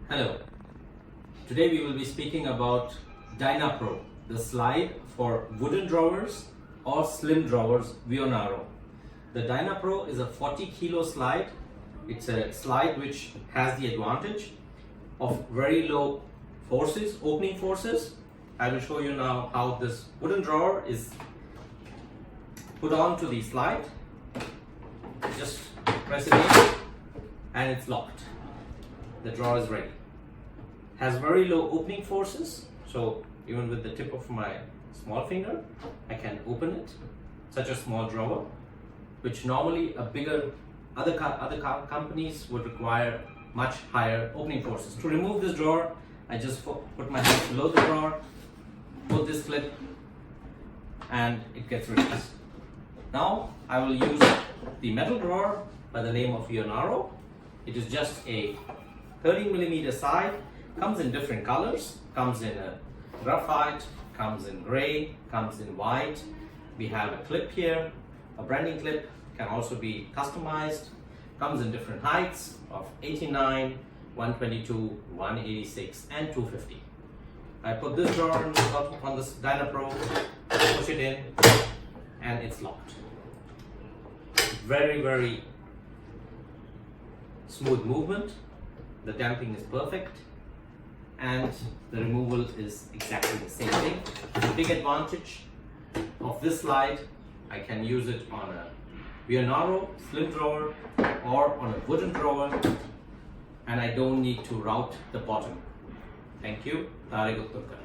Hello. Today we will be speaking about Dynapro, the slide for wooden drawers or slim drawers, Vionaro. The Dynapro is a 40 kilo slide. It's a slide which has the advantage of very low forces, opening forces. I will show you now how this wooden drawer is put onto the slide. Just press it in and it's locked. The drawer is ready. Has very low opening forces, so even with the tip of my small finger I can open it. Such a small drawer, which normally other companies would require much higher opening forces. To remove this drawer, I just put my hand below the drawer, put this clip, and it gets released. Now I will use the metal drawer by the name of Vionaro. It is just a 30mm side, comes in different colors, comes in a graphite, comes in gray, comes in white. We have a clip here, a branding clip, can also be customized, comes in different heights of 89, 122, 186 and 250. I put this drawer on this Dynapro, push it in and it's locked. Very smooth movement. The damping is perfect and the removal is exactly the same thing. The big advantage of this slide, I can use it on a Vionaro slim drawer or on a wooden drawer, and I don't need to route the bottom. Thank you. Tare Gutturkar.